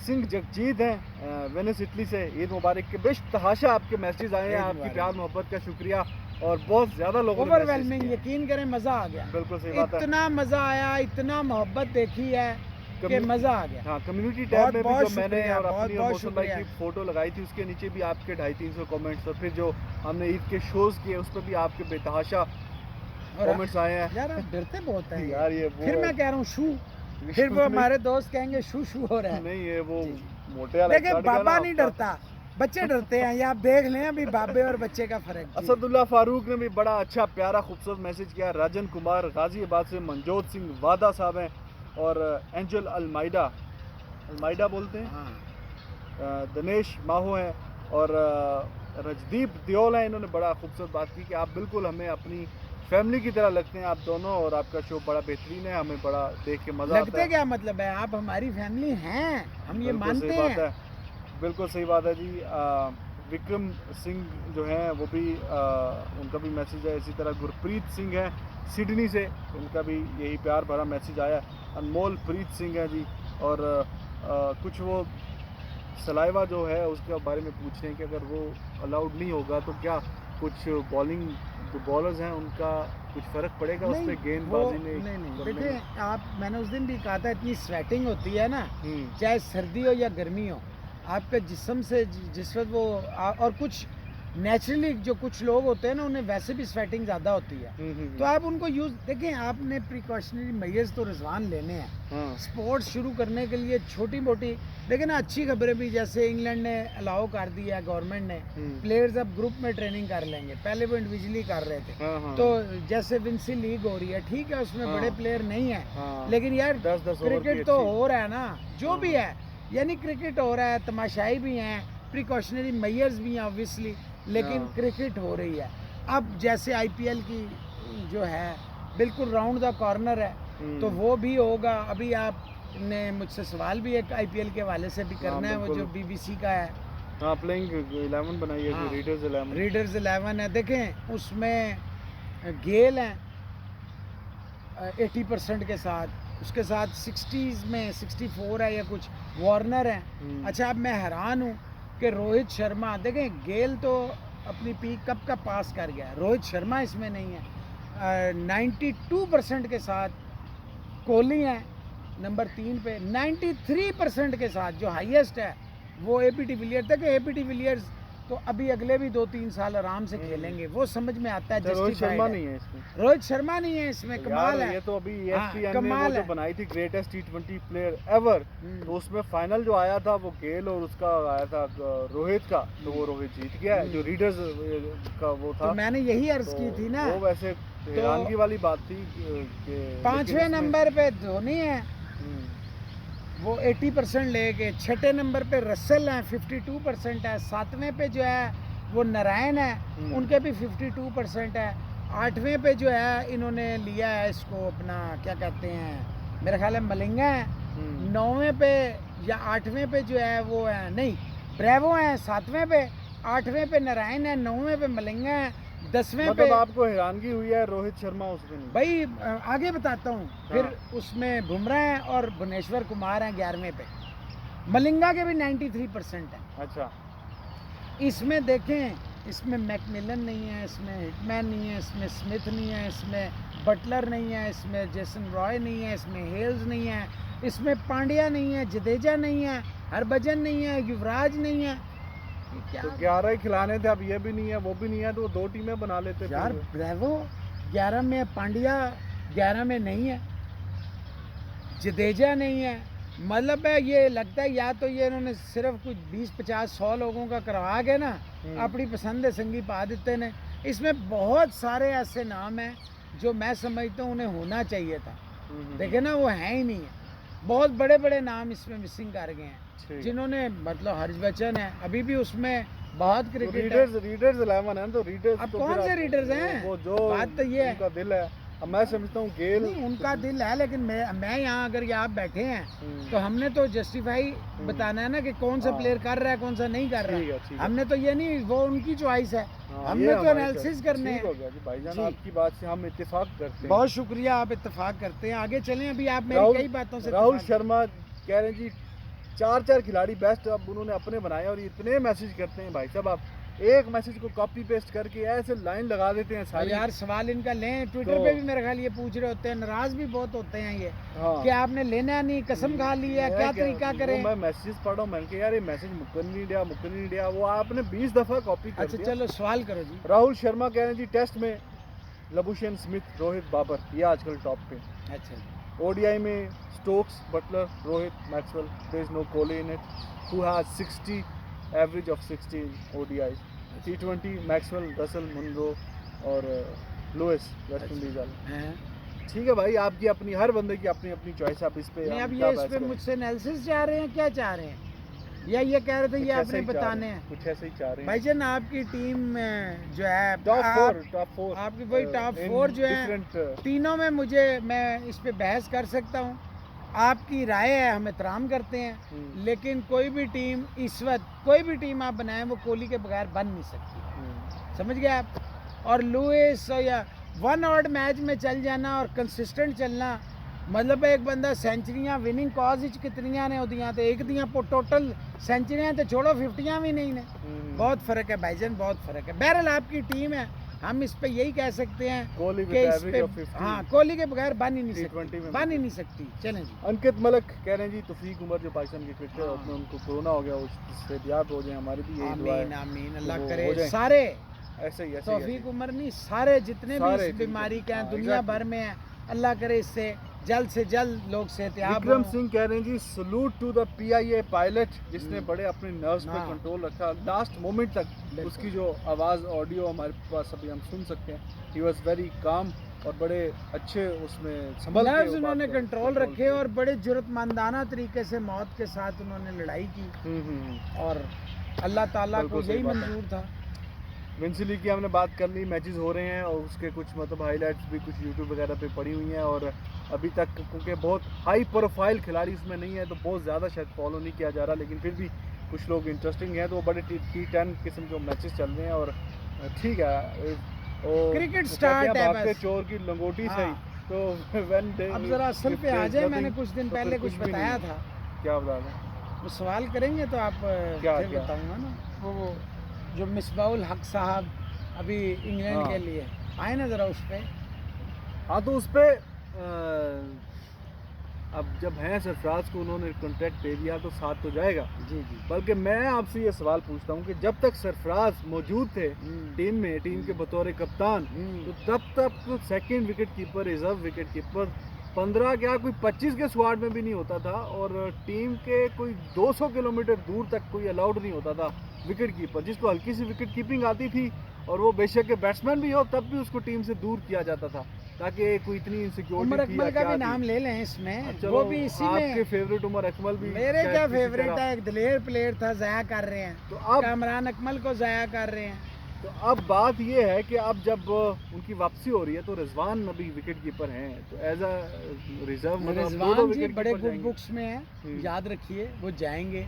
सिंह जगजीत हैं वेनिस इटली से, ईद मुबारक के बेश तहाशा आपके मैसेज आए हैं, ईद आपकी मुबारक। प्यार मोहब्बत का शुक्रिया, और बहुत ज़्यादा लोगों ने ओवरवेलमिंग, मैसेज यकीन करें मज़ा आ गया, किया। बिल्कुल सही बात है। इतना मज़ा आया, इतना मोहब्बत देखी है कि कम्यू- मज़ा आ गया। हाँ, कम्युनिटी बहुत- टैब में भी बहुत जो मैंने शुक्रिया, और बहुत- अपनी और बहुत मौसम भाई की शुक्रिया। फ़ोटो लगाई थी, उसके नीचे भी आपके 250-300 कमेंट्स, और फिर जो हमने ईद के शोज़ किए उस पर भी आपके बेतहाशा और कमेंट्स आए हैं। यार आप डरते बहुत हैं यार ये वो फिर है। मैं कह रहा हूँ शू, फिर वो हमारे दोस्त कहेंगे शू शू हो रहा है। नहीं, ये वो जी। मोटे वाला देखिए चढ़ गया बाबा ना नहीं आपका। डरता, बच्चे डरते हैं, ये आप देख लें अभी बाबे और बच्चे का फर्क। जी। असदुल्ला फारूक ने भी बड़ा अच्छा प्यारा खूबसूरत मैसेज किया। राजन कुमार गाजियाबाद से, मनजोत सिंह वादा साहब हैं, और एंजल अलमाइडा बोलते हैं, हाँ। दिनेश माहो हैं, और रजदीप दियोल हैं। इन्होंने बड़ा खूबसूरत बात की कि आप बिल्कुल हमें अपनी फैमिली की तरह लगते हैं आप दोनों, और आपका शो बड़ा बेहतरीन है, हमें बड़ा देख के मज़ा आता लगते है। क्या मतलब है, आप हमारी फैमिली हैं, हम ये बिल्कुल मानते सही बात हैं। है, बिल्कुल सही बात है जी। विक्रम सिंह जो हैं वो भी उनका भी मैसेज है, इसी तरह गुरप्रीत सिंह है सिडनी से, उनका भी यही प्यार भरा मैसेज आया। अनमोल प्रीत सिंह है जी, और कुछ वो सलाइवा जो है उसके बारे में पूछ रहे हैं कि अगर वो अलाउड नहीं होगा तो क्या कुछ बॉलिंग जो बॉलर्स हैं उनका कुछ फ़र्क पड़ेगा उस पर गेंदबाजी में? नहीं देखिए आप, मैंने उस दिन भी कहा था, इतनी स्वेटिंग होती है ना, हम्म, चाहे सर्दी हो या गर्मी हो, आपके जिस्म से जिस वक्त वो और कुछ नेचुरली जो कुछ लोग होते हैं ना उन्हें वैसे भी स्वेटिंग ज़्यादा होती है, तो आप उनको यूज़ देखें, आपने प्रिकॉशनरी मेजर्स तो रिजवान लेने हैं। हाँ, स्पोर्ट्स शुरू करने के लिए छोटी मोटी, लेकिन अच्छी खबरें भी, जैसे इंग्लैंड ने अलाउ कर दिया है गवर्नमेंट ने, प्लेयर्स अब ग्रुप में ट्रेनिंग कर लेंगे, पहले वो इंडिविजुअली कर रहे थे। हाँ, हाँ, तो जैसे विंसी लीग हो रही है, ठीक है उसमें हाँ। बड़े प्लेयर नहीं है, हाँ, लेकिन यार 10-10 ओवर की क्रिकेट तो अच्छी- हो रहा है ना, जो हाँ। भी है, यानी क्रिकेट हो रहा है, तमाशाई भी हैं, प्रिकॉशनरी मेजर्स भी हैं ऑब्वियसली, लेकिन हाँ। क्रिकेट हो रही है। अब जैसे आईपीएल की जो है बिल्कुल राउंड द कॉर्नर है, तो वो भी होगा। अभी आपने मुझसे सवाल भी एक आईपीएल के हवाले से भी करना है, वो जो बीबीसी का है। हाँ, प्लेइंग 11 बनाई है, हाँ, रीडर्स 11। रीडर्स 11 है। देखें उसमें गेल है 80% के साथ, उसके साथ 60s में 64 है या कुछ, वार्नर है। अच्छा, अब मैं हैरान हूँ कि रोहित शर्मा, देखें गेल तो अपनी पीक कब का पास कर गया, रोहित शर्मा इसमें नहीं है। 92% के साथ कोहली है नंबर 3 पे, 93% के साथ जो हाईएस्ट है वो एबी डिविलियर्स। देखें एबी डिविलियर्स तो अभी अगले भी 2-3 साल आराम से खेलेंगे, वो समझ में आता है। रोहित शर्मा नहीं है इसमें, रोहित शर्मा नहीं है इसमें, कमाल है। ये तो अभी हाँ, ESPN ने कमाल वो जो है। बनाई थी ग्रेटेस्ट T20 प्लेयर एवर, तो उसमें फाइनल जो आया था वो गेल और उसका आया था रोहित का, तो वो रोहित जीत गया जो रीडर्स का वो था। तो मैंने यही अर्ज की थी ना, वो वैसे हैरानगी वाली बात थी कि 5वें नंबर पे धोनी है वो 80% लेके, 6ठे नंबर पे रसल है 52% है, 7वें पे जो है वो नारायण है उनके भी 52% है, 8वें पे जो है इन्होंने लिया है इसको अपना क्या कहते हैं, मेरा ख्याल है मलिंगा है, 9वें पे या 8वें पे जो है वो है नहीं ब्रेवो है, 7वें पे, 8वें पे नारायण है, 9वें पे मलिंगा है, 10वें पे। मतलब आपको हैरानगी हुई है रोहित शर्मा उसमें नहीं? भाई आगे बताता हूँ। फिर उसमें बुमराह है और भुवनेश्वर कुमार हैं 11वें पे, मलिंगा के भी 93% है। अच्छा, इसमें देखें, इसमें मैकमिलन नहीं है, इसमें हिटमैन नहीं है, इसमें स्मिथ नहीं है, इसमें बटलर नहीं है, इसमें जेसन रॉय नहीं है, इसमें हेल्स नहीं है, इसमें पांड्या नहीं है, जडेजा नहीं है, हरभजन नहीं है, युवराज नहीं है। क्या तो 11 ही खिलाने थे, अब ये भी नहीं है वो भी नहीं है, तो 2 टीमें बना लेते यार। ब्रेवो 11 में, पांड्या 11 में नहीं है, जडेजा नहीं है। मतलब है ये लगता है या तो ये इन्होंने सिर्फ कुछ 20-50-100 लोगों का करवा के ना अपनी पसंद है संगी पा देते ने। इसमें बहुत सारे ऐसे नाम हैं जो मैं समझता हूँ उन्हें होना चाहिए था, देखे ना वो है ही नहीं है। बहुत बड़े बड़े नाम इसमें मिसिंग कर गए हैं जिन्होंने, मतलब हर्षवर्धन है अभी भी उसमें बहुत क्रिकेट रीडर्स 11 है, तो रीडर्स अब कौन से रीडर्स हैं, वो जो बात तो ये है उनका दिल है। अब मैं समझता हूँ गेल नहीं उनका दिल है, लेकिन मैं यहाँ अगर ये आप बैठे हैं तो हमने तो जस्टिफाई बताना है ना कि कौन सा प्लेयर कर रहा है कौन सा नहीं कर रहा है। हमने तो ये नहीं, वो उनकी चॉइस है, हमने तो एनालिसिस करने हैं। भाईजान आपकी बात से हम इत्तेफाक करते हैं। बहुत शुक्रिया, आप इत्तेफाक करते हैं। आगे चलें, अभी आप मेरी कई बातों से। राहुल शर्मा कह रहे हैं जी 4 खिलाड़ी बेस्ट अब उन्होंने अपने बनाए, और इतने मैसेज करते हैं भाई साहब, आप एक मैसेज को कॉपी पेस्ट करके ऐसे लाइन लगा देते हैं सारी। यार सवाल इनका लें, ट्विटर पे भी मेरे ख्याल ये पूछ रहे होते हैं, नाराज भी बहुत होते हैं ये कि आपने लेना नहीं, कसम खा ली है, क्या तरीका करें। मैं मैसेज पढ़ रहा हूँ, मैंने कहा यार ये मैसेज मुक्कन नहीं दिया, वो आपने 20 दफा कॉपी कर दिया। अच्छा चलो सवाल करो जी। राहुल शर्मा कह रहे हैं जी टेस्ट में लबुशेन स्मिथ, रोहित, बाबर ये आजकल टॉप पे। अच्छा, ओडीआई में Stokes, Butler, Rohit, Maxwell, there is no Kohli in it, who has 60 average of 16 ODIs। T20 Maxwell, Russell, Munro और लुइस वेस्ट इंडीज वाले। ठीक है भाई, आपकी अपनी, हर बंदे की अपनी अपनी चॉइस, आप इस पे नहीं, अब ये इस पे मुझसे एनालिसिस चाह रहे हैं, क्या चाह रहे हैं, या ये कह रहे थे ये आपने बताने हैं? कुछ ऐसे ही चाह रहे हैं भाईजान। आपकी टीम जो है टॉप 4 आपकी वही टॉप 4 जो है, तीनों में मैं इस पे बहस कर सकता हूँ, आपकी राय है, हम एहतराम करते हैं, लेकिन कोई भी टीम इस वक्त, कोई भी टीम आप बनाएं वो कोहली के बगैर बन नहीं सकती, समझ गए आप। और लुइस या 1 ऑड मैच में चल जाना और कंसिस्टेंट चलना, मतलब एक बंदा सेंचुरियां विनिंग कॉज कितनियां ने होदियां तो एक दियां टोटल सेंचुरियां तो छोड़ो 50 भी नहीं ने, बहुत फ़र्क है भाईजान, बहुत फ़र्क है। बहरहाल आपकी टीम है, हम इस पे यही कह सकते हैं कि इस पे हाँ कोहली के बगैर बन ही नहीं सकती, चलें जी। अंकित मलिक कह रहे हैं जी तौफीक उमर जो पाकिस्तान के क्रिकेटर अपने उनको कोरोना हो गया, उससे याद हो जाए, हमारी भी यही दुआ है। आमीन, अल्लाह करे सारे ऐसे ही तौफीक उमर नहीं, सारे जितने भी इस बीमारी के हैं दुनिया भर में हैं, अल्लाह करे इससे जल्द से जल्द लोग सेहतियाब। विक्रम सिंह कह रहे हैं ji salute to the PIA pilot जिसने बड़े अपने नर्व्स पे कंट्रोल रखा लास्ट मोमेंट तक, उसकी जो आवाज़ ऑडियो हमारे पास अभी हम सुन सकते हैं, ही वाज वेरी काम और बड़े अच्छे उसमें संभल के उन्होंने कंट्रोल रखे और बड़े जुर्रतमंदाना तरीके से मौत के साथ उन्होंने लड़ाई की, और अल्लाह ताला को यही मंजूर था। विंस ली की हमने बात कर ली, मैचेस हो रहे हैं और उसके कुछ मतलब हाइलाइट्स भी कुछ यूट्यूब वगैरह पे पड़ी हुई हैं, और अभी तक क्योंकि बहुत हाई प्रोफाइल खिलाड़ी उसमें नहीं है तो बहुत ज़्यादा शायद फॉलो नहीं किया जा रहा, लेकिन फिर भी कुछ लोग इंटरेस्टिंग हैं, तो वो बड़े T10 किस्म के मैचेस चल रहे हैं और ठीक है। और क्रिकेट स्टार्ट है भागते बस। चोर की लंगोटी हाँ। सही, तो when they अब जरा असल पे आ जाए, मैंने कुछ दिन तो फिर पहले कुछ भी बताया नहीं। था, क्या बता रहे? वो सवाल करेंगे तो आप क्या फिर क्या? बताऊंगा ना। वो जो मिसबाउल हक साहब अभी इंग्लैंड हाँ। के लिए आए ना जरा उस पे। हाँ तो उस पर अब जब हैं सरफराज को उन्होंने कॉन्ट्रैक्ट दे दिया तो साथ तो जाएगा, जी जी। बल्कि मैं आपसे ये सवाल पूछता हूँ कि जब तक सरफराज मौजूद थे टीम में, टीम के बतौर कप्तान, तो तब तक second wicket keeper, reserve wicket keeper 15 क्या कोई 25 के स्क्वाड में भी नहीं होता था, और टीम के कोई 200 किलोमीटर दूर तक कोई अलाउड नहीं होता था विकेट कीपर, जिसको हल्की सी विकेट कीपिंग आती थी और वो बेशक के बैट्समैन भी हो तब भी उसको टीम से दूर किया जाता था, ताकि कोई इतनी इनसिक्योरिटी उमर थी अकमल या का क्या भी थी। नाम ले लें इसमें, चलो, वो भी इसी आपके में। फेवरेट उमर अकमल भी मेरे शायद क्या किसी फेवरेट तरह- है, एक दिलेर प्लेयर था, जाया कर रहे हैं। तो अब कामरान अकमल को जाया कर रहे हैं। तो अब बात ये है कि अब जब उनकी वापसी हो रही है तो रिजवान अभी विकेट कीपर हैं, तो एज अ रिजर्व मतलब रिजवान जी बड़े गुड जाएंगे। बुक्स में हैं, याद रखिए वो जाएंगे।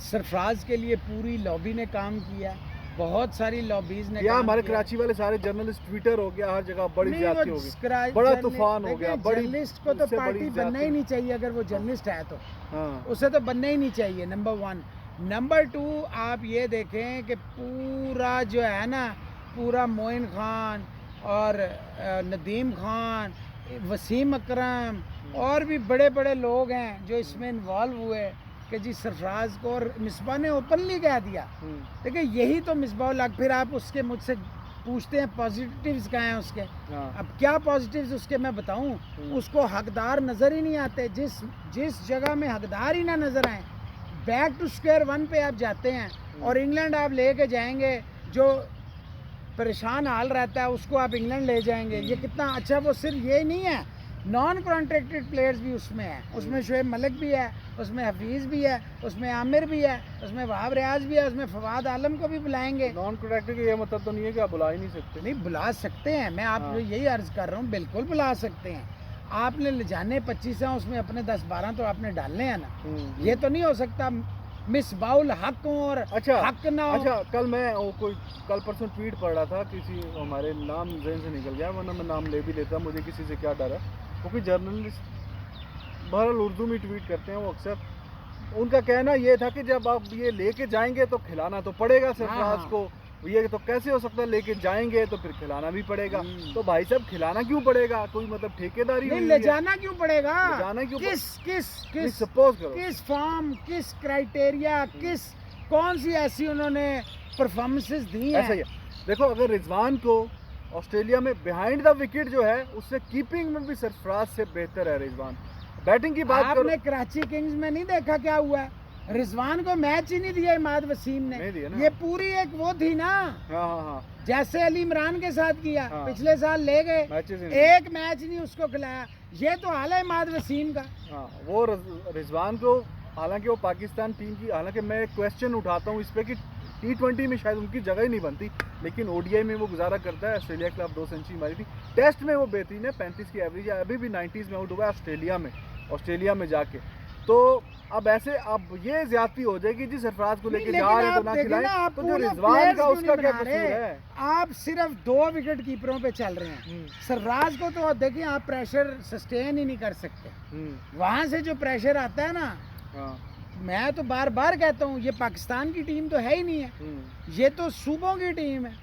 सरफराज के लिए पूरी लॉबी ने काम किया, बहुत सारी लॉबीज ने या काम हमारे किया। कराची वाले सारे जर्नलिस्ट, ट्विटर हो गया, हर जगह बड़ी नहीं, ज्यादती वो हो गई, स्क्रा- बड़ा जर्नलिस्ट- तूफान हो गया, देखिए, बड़ी जर्नलिस्ट को तो उससे बड़ी पार्टी बनना ही ज्यादती। नहीं चाहिए, अगर वो जर्नलिस्ट है तो हाँ उसे तो बनना ही नहीं चाहिए, नंबर 1। नंबर 2, आप ये देखें कि पूरा जो है ना, पूरा मोइन खान और नदीम खान, वसीम अकरम और भी बड़े बड़े लोग हैं जो इसमें इन्वॉल्व हुए कि जी सरफराज को, और मिसबा ने ओपनली कह दिया। देखिए यही तो मिसबा लग, फिर आप उसके मुझसे पूछते हैं पॉजिटिव्स क्या हैं उसके। हाँ अब क्या पॉजिटिव्स उसके मैं बताऊं, उसको हकदार नज़र ही नहीं आते, जिस जगह में हकदार ही ना नज़र आए, बैक टू स्क्वायर वन पे आप जाते हैं, और इंग्लैंड आप लेके जाएंगे, जो परेशान हाल रहता है उसको आप इंग्लैंड ले जाएंगे, ये कितना अच्छा। वो सिर्फ ये नहीं है, नॉन कॉन्ट्रैक्टेड प्लेयर्स भी उसमें हैं, उसमें शुएब मलिक भी है, उसमें हफीज़ भी है, उसमें आमिर भी है, उसमें वहाब रियाज भी है, उसमें फवाद आलम को भी बुलाएंगे। नॉन कॉन्ट्रैक्टर का ये मतलब तो नहीं है कि आप बुला ही नहीं सकते। नहीं, बुला सकते हैं, मैं आप हाँ। यही अर्ज कर रहा हूँ, बिल्कुल बुला सकते हैं। आपने ले जाने 25 हैं, उसमें अपने 10-12 तो आपने डालने हैं ना। ये तो नहीं हो सकता मिस बाउल हक हो और अच्छा हक ना हो। अच्छा, कल मैं वो कोई कल परसों ट्वीट पढ़ रहा था, किसी हमारे नाम जहन से निकल गया, वरना मैं नाम ले भी लेता, मुझे किसी से क्या डर है। वो कोई जर्नलिस्ट बहरहाल उर्दू में ट्वीट करते हैं वो अक्सर, उनका कहना ये था कि जब आप ये लेके जाएंगे तो खिलाना तो पड़ेगा सरफराज हाँ। को, ये तो कैसे हो सकता है, लेके जाएंगे तो फिर खिलाना भी पड़ेगा। हम्म। तो भाई साहब खिलाना क्यों पड़ेगा, कोई मतलब ठेकेदारी नहीं, हुई ले है? जाना क्यों पड़ेगा? ले जाना क्यों किस किस किस सपोज करो किस फॉर्म, किस क्राइटेरिया, किस कौन सी ऐसी उन्होंने परफॉर्मेंसेस दी ऐसा ही हैं? है। देखो, अगर रिजवान को ऑस्ट्रेलिया में बिहाइंड द विकेट जो है उससे कीपिंग में भी सरफराज से बेहतर है रिजवान। बैटिंग की बात करो, आपने कराची किंग्स में नहीं देखा क्या हुआ है? रिजवान को मैच ही नहीं दिया इमाद वसीम नहीं ने। दिया ना। ये पूरी एक वो थी ना, हाँ हाँ हाँ जैसे अली इमरान के साथ किया, हाँ। पिछले साल ले गए, मैचेस एक मैच नहीं उसको खिलाया। ये तो हाल है इमाद वसीम का। हाँ, वो रिजवान को, हालांकि वो पाकिस्तान टीम की, हालांकि मैं क्वेश्चन उठाता हूँ इस पे कि T20 में शायद उनकी जगह ही नहीं बनती, लेकिन ODI में वो गुजारा करता है। ऑस्ट्रेलिया के खिलाफ 2 सेंचुरी मारी थी, टेस्ट में वो बेहतरीन है, 35 की एवरेज है, अभी भी 90s में आउट हुआ है ऑस्ट्रेलिया में जाके। तो अब ऐसे अब ये ज्यादती हो जाएगी जी, सरफराज को लेके नहीं, जा रहे हैं तो लेकिन ना आप देखें ना, खिलाएं, आप तो जो पूरे रिजवान players का क्यों उसका नहीं क्या बना कसूर रहे? है? आप सिर्फ 2 विकेट कीपरों पे चल रहे हैं। सरफराज को तो देखिए, आप प्रेशर सस्टेन ही नहीं कर सकते। वहां से जो प्रेशर आता है ना, हाँ, मैं तो बार बार कहता हूँ, ये पाकिस्तान की टीम तो है ही नहीं है, ये तो सूबों की टीम है,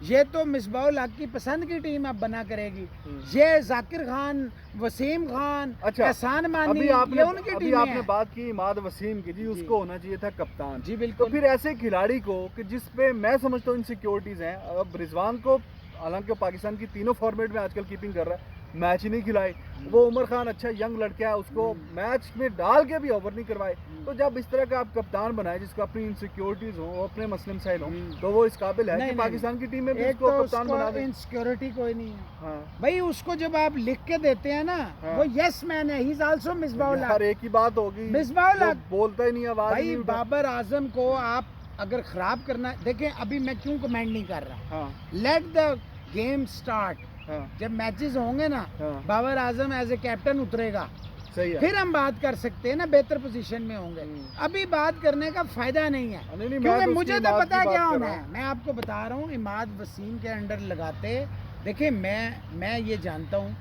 ये तो मिसबाउल हक की पसंद की टीम अब बना करेगी। ये जाकिर खान, वसीम खान, अच्छा, एहसान मानी, अभी ये आपने उनकी अभी टीम आपने है। बात की इमाद वसीम की, जी उसको होना चाहिए था कप्तान। जी तो बिल्कुल। फिर ऐसे खिलाड़ी को कि जिस पे मैं समझता हूँ इनसिक्योरिटीज हैं, अब रिजवान को हालांकि वो पाकिस्तान की तीनों फॉर्मेट में आजकल कीपिंग कर रहा है, मैच ही नहीं खिलाए। वो उमर खान अच्छा यंग लड़का है, उसको मैच में डाल के भी ओवर नहीं करवाए। तो जब इस तरह का आप कप्तान बनाए जिसका अपनी इनसिक्योरिटीज हो, अपने मसले मसाइल हो, तो वो इस काबिल है कि पाकिस्तान की टीम में भी एक उसको तो कप्तान बना दे। इनसिक्योरिटी कोई नहीं है हाँ, भाई, उसको जब आप लिख के देते हैं ना, हाँ। वो यस मैन है, ही इज आल्सो मिसबाउल हर एक ही बात होगी, मिसबाउल वो बोलता ही नहीं, आवाज भाई। नहीं उठा। बाबर आजम को आप अगर ख़राब करना, देखें अभी मैं क्यों कमेंट नहीं कर रहा, हाँ लेट द गेम स्टार्ट। हाँ जब मैचेस होंगे ना, हाँ Babar Azam as a captain उतरेगा, सही है। फिर हम बात कर सकते हैं ना, बेहतर पोजीशन में होंगे। अभी बात करने का फायदा नहीं है, नहीं, नहीं, मैं क्योंकि तो मुझे उसकी तो बात पता की क्या बात कर होना रहा है। हूँ। मैं आपको बता रहा हूँ, इमाद वसीम के अंडर लगाते, देखिए मैं ये जानता हूँ।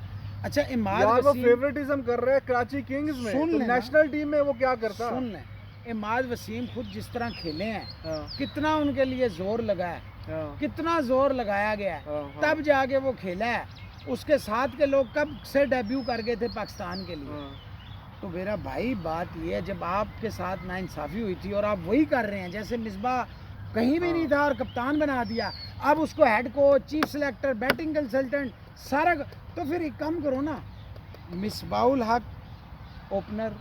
अच्छा, इमाद यार वो वसीम, फेवरेटिज्म कर रहा है कराची किंग्स में, सुन तो लेना। नेशनल टीम में वो क्या करता? सुन लें, इमाद वसीम खुद जिस तरह खेले हैं, हाँ कितना उनके लिए जोर लगा है, हाँ कितना जोर लगाया गया है, हाँ, हाँ, तब जाके वो खेला है। उसके साथ के लोग कब से डेब्यू कर गए थे पाकिस्तान के लिए। हाँ। तो मेरा भाई बात ये है, जब आपके साथ नाइंसाफ़ी हुई थी और आप वही कर रहे हैं, जैसे मिसबा कहीं भी नहीं था और कप्तान बना दिया, अब उसको head coach, chief selector, batting consultant सारा, तो फिर एक काम करो ना, मिसबाउल हक ओपनर,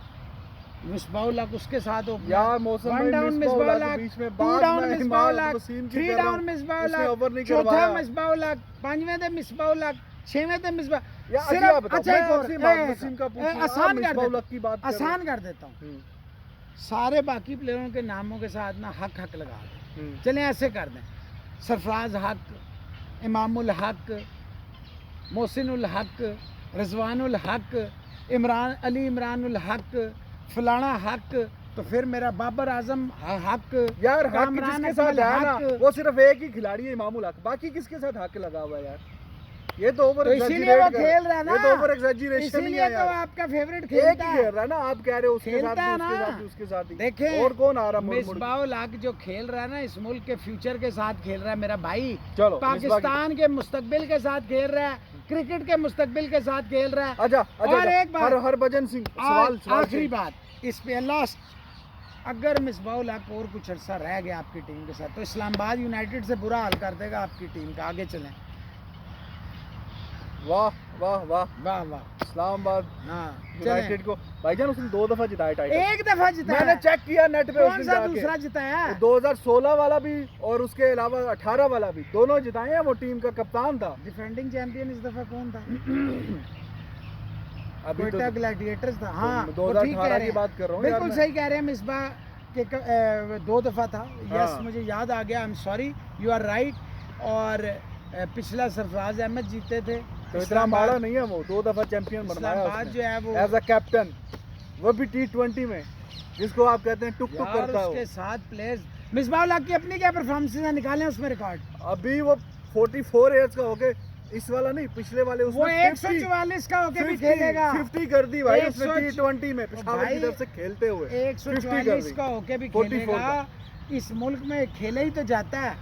मिसबाउल हक उसके साथ ओपनर, यार मौसम वन भाई डाउन मिसबाउल मिसबाउल के हक, बीच में टू बाद डाउन में मिसबाउल इमाद हक, वसीम की थ्री कर रहा डाउन हूँ, मिसबाउल उसने हक, ओवर नहीं चौथा करवाया। मिसबाउल हक, पांचवें थे मिसबाउल हक, छवें थे मिसबाउल। यार अभी सिर्फ आप बताओ, अच्छा मैं एक और आपसे इमाद वसीम का पूछ रहा हूँ, आसान आप कर मिसबाउल देता हक की बात हूँ, कर रहे हो। आसान कर देता हूँ। सारे बाकी प्लेयरों के नामों के साथ ना हक हक लगा दें, चलें ऐसे कर दें, सरफराज हक, इमामुल हक, मोहसिनुल हक, रिजवानुल हक, इमरान अली इमरानुल हक, फलाना हक, तो फिर मेरा बाबर आजम हक, यार हक कामरान जिसके साथ अकमल है ना, हक। वो सिर्फ एक ही खिलाड़ी है इमामुल हक, बाकी किसके साथ हक लगा हुआ है यार? ये तो ओवर तो इसीलिए वो खेल रहा है ना, ये तो ओवर एग्जैजरेशन ही इसीलिए है तो यार। आपका फेवरेट एक खेलता ही है। खेल रहा है ना, आप कह रहे हो उसके साथ खेलता भी, है उसके ना। साथ भी, उसके साथ ही। देखें, और कौन आ रहा मुड़ मुड़ के? मिसबाउल हक जो खेल रहा है ना, इस मुल्क के फ्यूचर के साथ खेल रहा है मेरा भाई, चलो पाकिस्तान के मुस्तकबिल के साथ खेल रहा है, क्रिकेट के मुस्तकबिल के साथ खेल रहा है। अच्छा अच्छा, और एक बात, हरभजन सिंह, सवाल आखिरी बात इस पे लास्ट, अगर मिसबाउल हक और कुछ अर्सा रह गया आपकी टीम के साथ, तो इस्लामाबाद यूनाइटेड से बुरा हाल कर देगा आपकी टीम का। आगे चलें। वाह वाह वाह वाह वाह। इस्लामाबाद हाँ, यूनाइटेड को भाईजान उसने 2 दफा जिताया टाइटल। एक दफा जिताया, मैंने चेक किया नेट पे, कौन उसने सा जाके दूसरा जिताया? 2016 वाला भी और उसके अलावा 18 वाला भी, दोनों जिताए हैं। वो टीम का कप्तान था। डिफेंडिंग चैंपियन इस दफा कौन था? अभी तो कोयटा ग्लैडिएटर्स था। हाँ, वो ठीक 2018 कह रहे की हैं, बात कर रहा हूँ यार बिल्कुल मैं। सही कह रहे हैं। मिसबा के 2 दफा था। यस, हाँ। मुझे याद आ गया, I am sorry, you are right. और पिछला सरफराज अहमद जीते थे। तो इतना माड़ा नहीं है, वो 2 दफा चैंपियन बनवाया इस्लामाबाद जो है वो एज अ कैप्टन, वो भी T20 में, जिसको आप कहते हैं टुक टुक यार, करता है उसके वो। साथ प्लेयर्स, मिसबाउल हक की अपनी क्या परफॉर्मेंस निकाले उसमें रिकॉर्ड? अभी वो 44 इयर्स का हो गए, इस वाला नहीं, पिछले वाले वो उसमें 144 का होके भी खेलेगा। 50 कर दी भाई उसने 100 T20 में, पेशावर की तरफ से खेलते हुए 144 का होके भी 44 खेलेगा। इस मुल्क में खेला ही तो जाता है।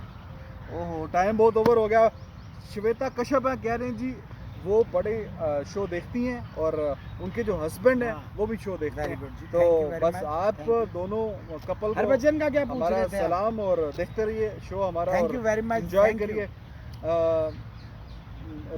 ओहो, टाइम बहुत ओवर हो गया। श्वेता कश्यप है, कह रहे हैं जी वो बड़े शो देखती हैं और उनके जो हस्बैंड हैं हाँ। वो भी शो देखते Very हैं। good जी, तो thank you very बस much, आप thank you। दोनों कपल को हरभजन का क्या पूछ हमारा रहे थे आप? सलाम और देखते रहिए शो हमारा। Thank you very much, enjoy thank you। करिए।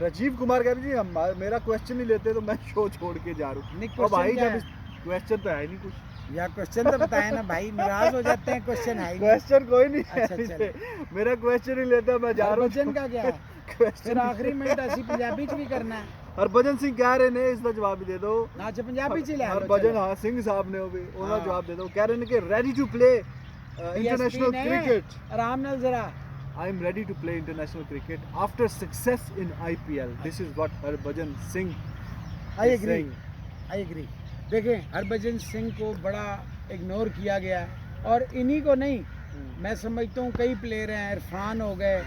राजीव कुमार कह रहे जी हम मेरा क्वेश्चन नहीं लेते तो मैं शो छोड़ के जा रहा नहीं, हूँ। अब भाई question जब क्या क्वेश्चन तो है नहीं कुछ, या क्वेश्चन तो बताए ना भाई, नाराज हो जाते हैं, क्वेश्चन है ही नहीं। क्वेश्चन कोई नहीं है। अच्छा, चलो। मेरा क्वेश्चन नहीं लेता, मैं जा रहा हूँ। हरभजन का क्या है? क्वेश्चन फिर आखिरी मिनट ऐसी पंजाबी च भी करना है। हरभजन सिंह कह रहे ने, इसका जवाब भी दे दो। ना अच्छा पंजाबी च ले लो, हरभजन, चलो। हाँ, सिंह साहब ने वो भी, उनका हाँ। जवाब दे दो। कह रहे ने कि ready to play international DSP ने, क्रिकेट। आराम नाल जरा। I am ready to play international cricket after success in IPL. This is what Harbhajan Singh I is agree, saying. I agree. देखें, हरभजन सिंह को बड़ा इग्नोर किया गया है और इन्हीं को नहीं, मैं समझता हूँ कई प्लेयर हैं, इरफान हो गए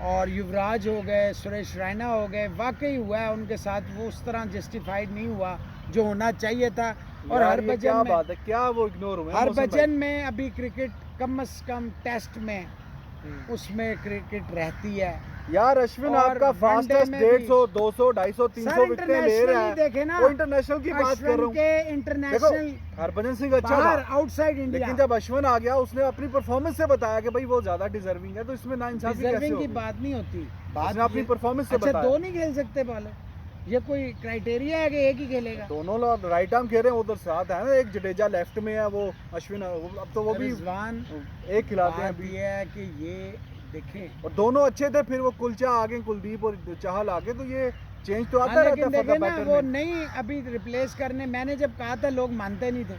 और युवराज हो गए, सुरेश रैना हो गए, वाकई हुआ है उनके साथ, वो उस तरह जस्टिफाइड नहीं हुआ जो होना चाहिए था। और यार ये क्या हरभजन बात है, क्या वो इग्नोर हुए हैं मौसम हरभजन में अभी क्रिकेट कम से कम टेस्ट में भाई? उसमें क्रिकेट रहती है। यार अश्विन और आपका वनडे फास्टेस्ट में 150 200 250 300 सर विकेटें ले इंटरनेशनल रहा ही है। देखे ना, वो इंटरनेशनल की बात कर अश्विन रहा हूँ। के देखो इंटरनेशनल हरभजन सिंह अच्छा बाहर था, आउटसाइड इंडिया, लेकिन जब अश्विन आ गया उसने अपनी परफॉर्मेंस से बताया कि भाई वो ज्यादा डिजर्विंग है, तो इसमें नाइंसाफी कैसे डिजर्विंग की होगी? बात नहीं होती, बात उसने अपनी ये- परफॉर्मेंस से अच्छा, बताया। दो नहीं खेल सकते बॉलर, ये कोई क्राइटेरिया है कि एक ही खेलेगा? दोनों लोग राइट आर्म खेल रहे हैं, उधर साथ है ना, एक जडेजा लेफ्ट में है, वो अश्विन अब तो वो भी रिजवान, एक खिलाते हैं बात अभी। ये है कि ये देखें, और दोनों अच्छे थे, फिर वो कुलचा आगे, कुलदीप और चाहल आगे, तो ये चेंज तो आता हाँ, रहता लेकिन है देखे फॉर द ना बेटर। वो नहीं अभी रिप्लेस करने, मैंने जब कहा था लोग मानते नहीं थे।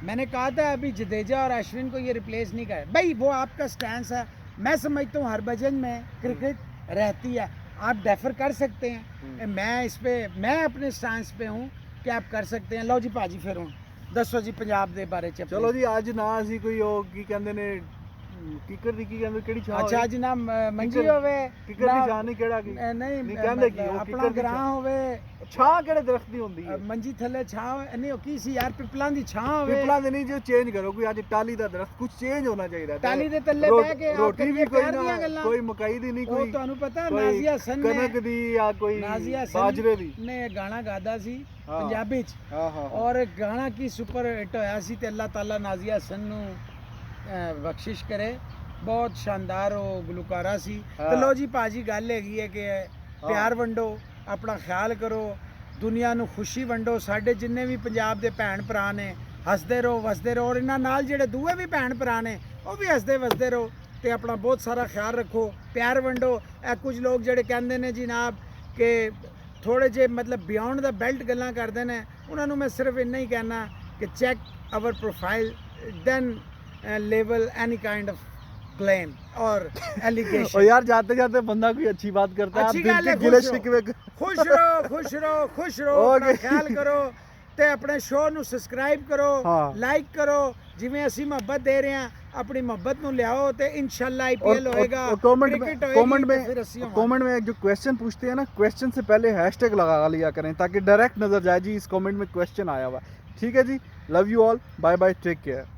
मैंने कहा था अभी जडेजा और अश्विन को ये रिप्लेस नहीं करे। भाई वो आपका स्टैंस है, मैं समझता हूँ हरभजन में क्रिकेट रहती है, आप डेफर कर सकते हैं। मैं इस पे, मैं अपने स्टैंस पे हूँ कि आप कर सकते हैं। लो जी भाजी फिर हूँ दसो जी पंजाब दे बारे च चलो जी आज ना ਅਸੀਂ ਕੋਈ ਉਹ ਕੀ ਕਹਿੰਦੇ ਨੇ ਕਿੱਕਰ ਦੀ ਕੀ ਕਹਿੰਦੇ ਕਿਹੜੀ ਛਾਂ अच्छा जी ना मंजी किकर- होवे ਕਿੱਕਰ ਦੀ ਛਾਂ ਨਹੀਂ ਕਿਹੜਾ ਕੀ नहीं नहीं कहंदे की, मतलब वो अपना किकर दी ग्रां छां। होवे, ਛਾਂ ਕਿਹੜੇ ਦਰਖਤ ਦੀ ਹੁੰਦੀ ਹੈ मंजी थले छां नहीं हो की सी यार पिपलां दी छां होवे। ਪਿਪਲਾਂ ਦੇ ਨਹੀਂ ਜੋ ਚੇਂਜ ਕਰੋ ਕੋਈ ਅੱਜ ਟਾਲੀ ਦਾ ਦਰਖਤ ਕੁਝ ਚੇਂਜ ਹੋਣਾ ਚਾਹੀਦਾ टाली दे तल्ले ਰੋ- बह के आप ਰੋਟੀ ਵੀ करिए ਕੋਈ प्यार दियां ਨਾ गल्लां। ਕੋਈ ਮਕਾਈ ਦੀ ਨਹੀਂ ਉਹ ਕੋਈ ਤੁਹਾਨੂੰ ਪਤਾ ਕੋਈ ਨਾਜ਼ੀਆ ਹਸਨ ਨੇ ਕਣਕ ਦੀ ਜਾਂ ਕੋਈ ਨਾਜ਼ੀਆ ਹਸਨ ਬਾਜਰੇ ਦੀ ਨੇ ਗਾਣਾ ਗਾਦਾ ਸੀ ਹਾਂ। ਪੰਜਾਬੀ ਚ, ਹਾਂ ਹਾਂ ਔਰ ਗਾਣਾ ਕੀ ਸੁਪਰ ਹਿੱਟ ਹੋਇਆ ਸੀ ਤੇ ਅੱਲਾਹ ਤਾਲਾ ਨਾਜ਼ੀਆ ਹਸਨ ਨੂੰ ਬਖਸ਼ਿਸ਼ ਕਰੇ। ਬਹੁਤ ਸ਼ਾਨਦਾਰ ਉਹ ਗੁਲਕਾਰਾ ਸੀ। ਤੇ ਹਾਂ। ਲੋ ਜੀ ਭਾਜੀ ਗੱਲ ਹੈਗੀ ਹੈ ਕਿ ਪਿਆਰ ਵੰਡੋ, ਆਪਣਾ ਖਿਆਲ ਕਰੋ, ਦੁਨੀਆ ਨੂੰ ਖੁਸ਼ੀ ਵੰਡੋ। ਸਾਡੇ ਜਿੰਨੇ ਵੀ ਪੰਜਾਬ ਦੇ ਭੈਣ ਭਰਾ ਨੇ ਹੱਸਦੇ ਰਹੋ ਵਸਦੇ ਰਹੋ, ਔਰ ਇਹਨਾਂ ਨਾਲ ਜਿਹੜੇ ਦੂਏ ਵੀ ਭੈਣ ਭਰਾ ਨੇ ਉਹ ਵੀ ਹੱਸਦੇ ਵਸਦੇ ਰਹੋ ਤੇ ਆਪਣਾ ਬਹੁਤ ਸਾਰਾ ਖਿਆਲ ਰੱਖੋ, ਪਿਆਰ ਵੰਡੋ। ਇਹ ਕੁਝ ਲੋਕ ਜਿਹੜੇ ਕਹਿੰਦੇ ਨੇ ਜਨਾਬ ਕਿ ਥੋੜੇ ਜਿਹੇ ਮਤਲਬ ਬਿਯੋਂਡ ਦਾ ਬੈਲਟ ਗੱਲਾਂ ਕਰਦੇ ਨੇ, ਉਹਨਾਂ ਨੂੰ ਮੈਂ ਸਿਰਫ ਇੰਨਾ ਹੀ ਕਹਿਣਾ ਕਿ check our profile then level any kind of claim और और एलिगेशन। यार जाते जाते बंदा कोई अच्छी बात करता है आप अच्छी दिल गल के है, गिले खुश रहो। शिकवे खुश रहो खुश रहो खुश रहो, अपना Okay. ख्याल करो ਤੇ ਆਪਣੇ ਸ਼ੋਅ ਨੂੰ ਸਬਸਕ੍ਰਾਈਬ ਕਰੋ, ਹਾਂ। ਲਾਈਕ ਕਰੋ। ਜਿਵੇਂ ਅਸੀਂ ਮੁਹੱਬਤ ਦੇ ਰਹੇ ਹਾਂ ਆਪਣੀ ਮੁਹੱਬਤ ਨੂੰ ਲਿਆਓ ਤੇ ਇਨਸ਼ਾਅੱਲਾ ਆਈਪੀਐਲ होएगा, कमेंट क्रिकेट में होएगी, कमेंट तो फिर ਅਸੀਂ में होंगे। कमेंट में जो क्वेश्चन पूछते हैं ना, क्वेश्चन से पहले हैशटैग लगा लिया करें ताकि डायरेक्ट नजर जाए जी इस कमेंट में क्वेश्चन आया हुआ। ठीक है जी, love you all, bye bye, take care.